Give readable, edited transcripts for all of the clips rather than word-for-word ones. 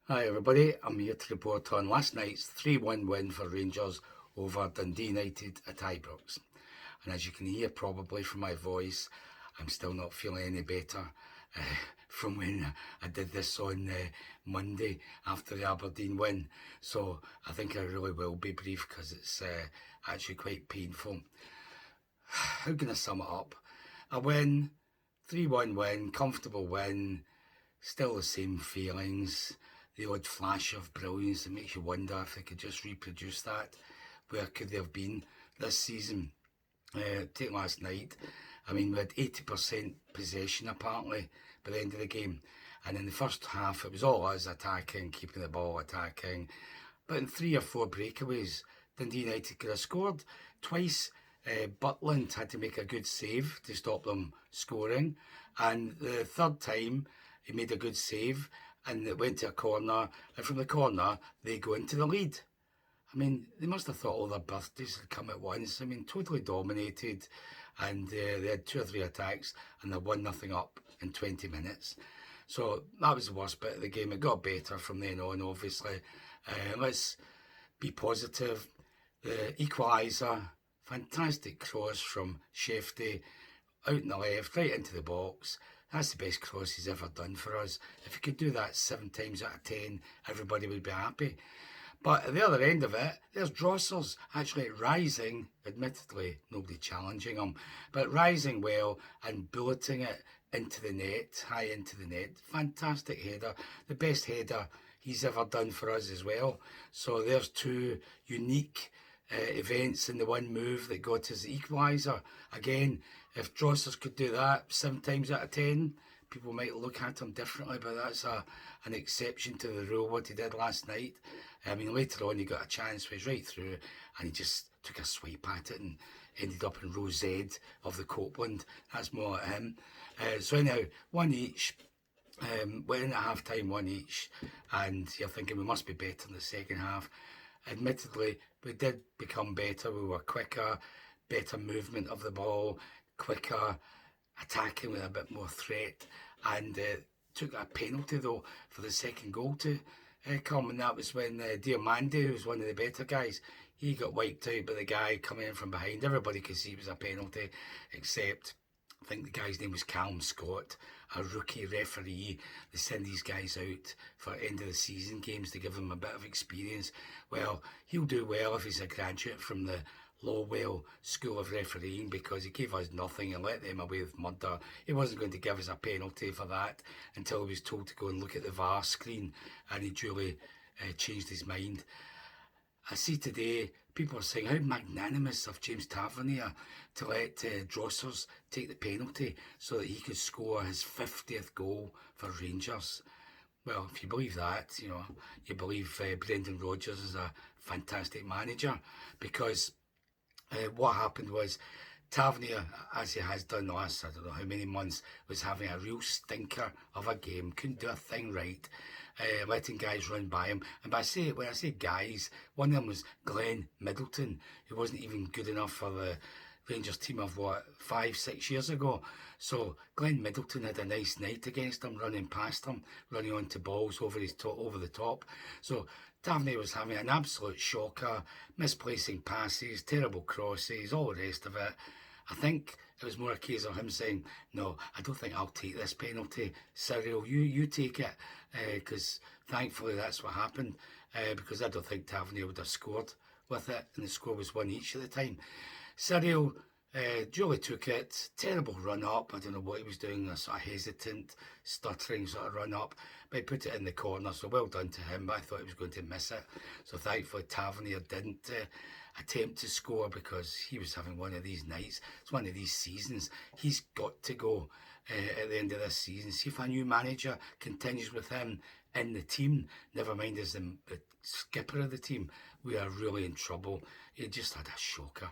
Hi everybody, I'm here to report on last night's 3-1 win for Rangers over Dundee United at Ibrox. And as you can hear probably from my voice, I'm still not feeling any better uh, from when I did this on Monday after the Aberdeen win. So I think I really will be brief because it's actually quite painful. How can I sum it up? A win, 3-1 win, comfortable win, still the same feelings, the odd flash of brilliance that makes you wonder if they could just reproduce that. Where could they have been this season? Take last night, I mean, we had 80% possession apparently by the end of the game. And in the first half, it was all us attacking, keeping the ball, attacking. But in 3 or 4 breakaways, Dundee United could have scored twice. Butland had to make a good save to stop them scoring. And the third time, he made a good save and it went to a corner. And from the corner, they go into the lead. I mean, they must have thought all their birthdays had come at once. I mean, totally dominated. And they had 2 or 3 attacks and they're 1-0 up in 20 minutes. So that was the worst bit of the game. It got better from then on, obviously. Let's be positive. The equaliser, fantastic cross from Shefty, out in the left, right into the box. That's the best cross he's ever done for us. If he could do that 7 times out of 10, everybody would be happy. But at the other end of it, there's Drossers actually rising, admittedly nobody challenging him, but rising well and bulleting it into the net, high into the net. Fantastic header, the best header he's ever done for us as well. So there's 2 unique events in the one move that got us the equaliser. Again, if Drossers could do that 7 times out of 10, people might look at him differently, but that's an exception to the rule, what he did last night. I mean, later on he got a chance, was right through, and he just took a swipe at it and ended up in row Z of the Copeland. That's more like him. So anyhow, 1 each. Went in at half time, 1 each, and you're thinking we must be better in the second half. Admittedly, we did become better. We were quicker, better movement of the ball, quicker, attacking with a bit more threat, and took a penalty though for the second goal to come, and that was when Diamandi, who's one of the better guys, he got wiped out by the guy coming in from behind. Everybody could see it was a penalty, except I think the guy's name was Callum Scott, a rookie referee. They send these guys out for end of the season games to give them a bit of experience. Well, he'll do well if he's a graduate from the Lowell School of Refereeing, because he gave us nothing and let them away with murder. He wasn't going to give us a penalty for that until he was told to go and look at the VAR screen, and he duly changed his mind. I see today people are saying how magnanimous of James Tavernier to let Drossers take the penalty so that he could score his 50th goal for Rangers. Well, if you believe that, you believe Brendan Rodgers is a fantastic manager, because what happened was Tavernier, as he has done the last, I don't know how many months, was having a real stinker of a game, couldn't do a thing right, letting guys run by him. And when I say guys, one of them was Glenn Middleton, who wasn't even good enough for the Rangers team of 5-6 years ago. So Glenn Middleton had a nice night against him, running past him, running onto balls over the top. So Tavernier was having an absolute shocker, misplacing passes, terrible crosses, all the rest of it. I think it was more a case of him saying, no, I don't think I'll take this penalty. Cyril, you take it, because thankfully that's what happened, because I don't think Tavernier would have scored with it, and the score was 1 each at the time. Cyril duly took it, terrible run up. I don't know what he was doing, a sort of hesitant, stuttering sort of run up, but he put it in the corner, so well done to him. But I thought he was going to miss it, so thankfully Tavernier didn't attempt to score, because he was having one of these nights. It's one of these seasons. He's got to go at the end of this season. See if a new manager continues with him in the team, never mind as the skipper of the team, we are really in trouble. He just had a shocker.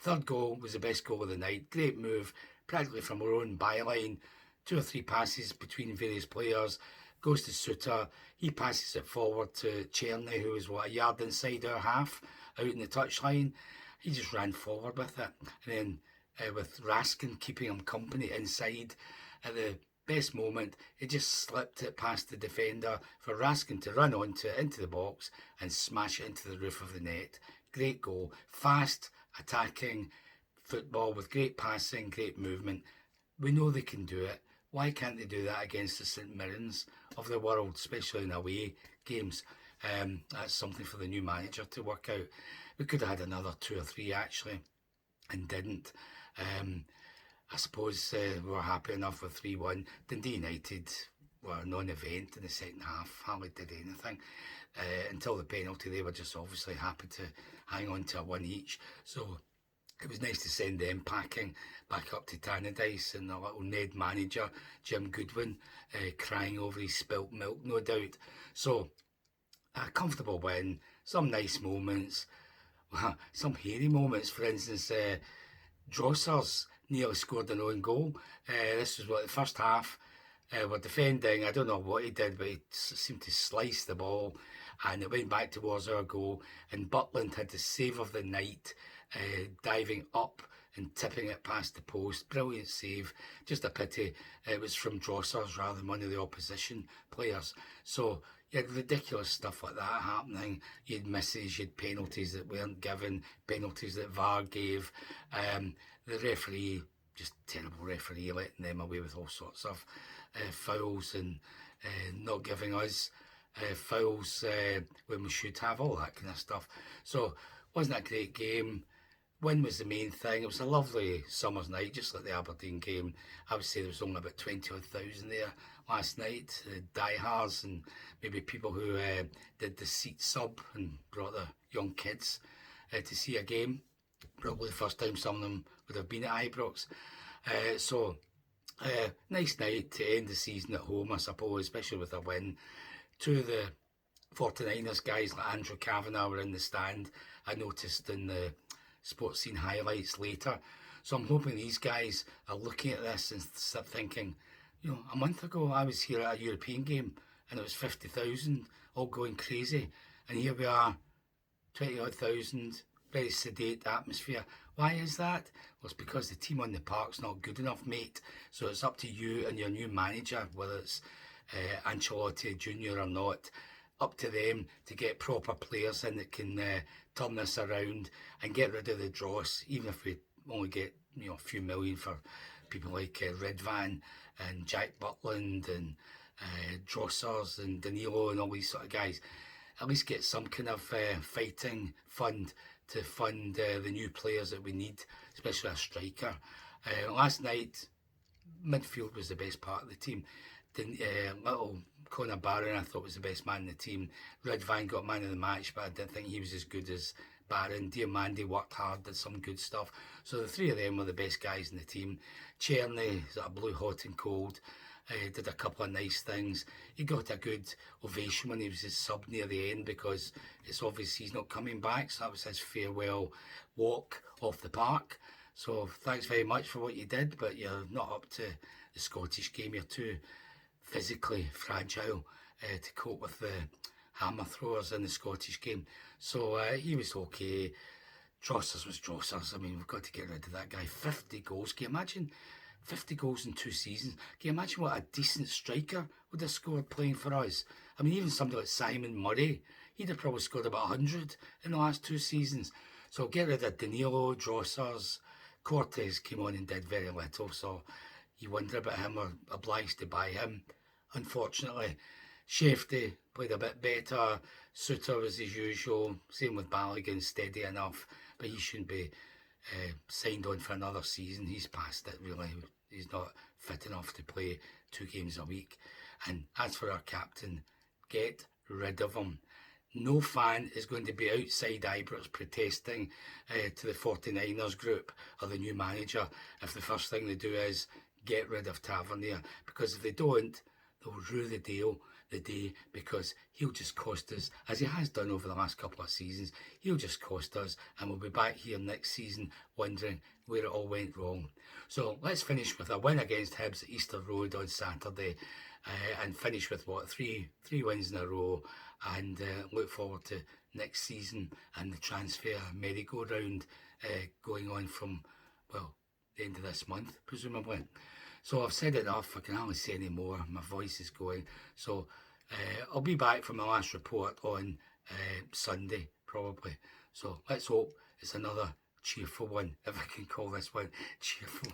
Third goal was the best goal of the night. Great move, practically from our own byline. 2 or 3 passes between various players. Goes to Suter. He passes it forward to Cherny, who was a yard inside our half, out in the touchline. He just ran forward with it. And then with Raskin keeping him company inside at the Best moment, he just slipped it past the defender for Raskin to run onto it into the box and smash it into the roof of the net. Great goal. Fast, attacking football with great passing, great movement. We know they can do it. Why can't they do that against the St Mirrens of the world, especially in away games? That's something for the new manager to work out. We could have had another 2 or 3 actually, and didn't. I suppose we were happy enough with 3-1. Dundee United were a non-event in the second half, hardly did anything. Until the penalty, they were just obviously happy to hang on to a 1 each. So it was nice to send them packing back up to Tannadice, and the little Ned manager, Jim Goodwin, crying over his spilt milk, no doubt. So a comfortable win, some nice moments, some hairy moments. For instance, Drossers nearly scored an own goal. This was what the first half. We're defending. I don't know what he did, but he seemed to slice the ball, and it went back towards our goal. And Butland had the save of the night, diving up and tipping it past the post. Brilliant save. Just a pity it was from Drossers rather than one of the opposition players. So you had ridiculous stuff like that happening. You had misses, you had penalties that weren't given, penalties that VAR gave. The referee, just terrible referee, letting them away with all sorts of fouls and not giving us fouls when we should have, all that kind of stuff. So wasn't a great game. Win was the main thing. It was a lovely summer's night, just like the Aberdeen game. I would say there was only about 20,000 there last night. Diehards and maybe people who did the seat sub and brought their young kids to see a game. Probably the first time some of them would have been at Ibrox. Nice night to end the season at home, I suppose, especially with a win. Two of the 49ers guys like Andrew Kavanagh were in the stand. I noticed in the sports scene highlights later. So I'm hoping these guys are looking at this and start thinking, a month ago I was here at a European game and it was 50,000 all going crazy, and here we are, 20-odd thousand, very sedate atmosphere. Why is that? Well, it's because the team on the park's not good enough, mate. So it's up to you and your new manager, whether it's Ancelotti Jr. or not, up to them to get proper players in that can turn this around and get rid of the dross, even if we only get a few million for people like Redvan and Jack Butland and Drossers and Danilo and all these sort of guys. At least get some kind of fighting fund to fund the new players that we need, especially a striker. Last night, midfield was the best part of the team. Little Conor Barron, I thought, was the best man in the team. Redvan got man of the match, but I didn't think he was as good as Barron. Diamandi worked hard, did some good stuff. So the three of them were the best guys in the team. Cherny sort of blew hot and cold. Did a couple of nice things. He got a good ovation when he was his sub near the end, because it's obvious he's not coming back. So that was his farewell walk off the park. So thanks very much for what you did, but you're not up to the Scottish game. You're too physically fragile to cope with the hammer throwers in the Scottish game. So he was okay. Drossers was Drossers. I mean, we've got to get rid of that guy. 50 goals. Can you imagine 50 goals in 2 seasons? Can you imagine what a decent striker would have scored playing for us? I mean, even somebody like Simon Murray, he'd have probably scored about 100 in the last 2 seasons. So get rid of Danilo, Drossers. Cortes came on and did very little, so you wonder about him, or obliged to buy him. Unfortunately, Shefty played a bit better. Suter was as usual. Same with Balogun, steady enough, but he shouldn't be signed on for another season. He's past it, really. He's not fit enough to play 2 games a week. And as for our captain, get rid of him. No fan is going to be outside Ibrox protesting to the 49ers group or the new manager if the first thing they do is get rid of Tavernier, because if they don't, they'll rue the day, because he'll just cost us, as he has done over the last couple of seasons. He'll just cost us, and we'll be back here next season wondering where it all went wrong. So let's finish with a win against Hibs at Easter Road on Saturday, and finish with three wins in a row, and look forward to next season and the transfer merry-go-round going on from, well, the end of this month, presumably. So I've said enough. I can hardly say any more. My voice is going. So I'll be back for my last report on Sunday, probably. So let's hope it's another cheerful one, if I can call this one cheerful.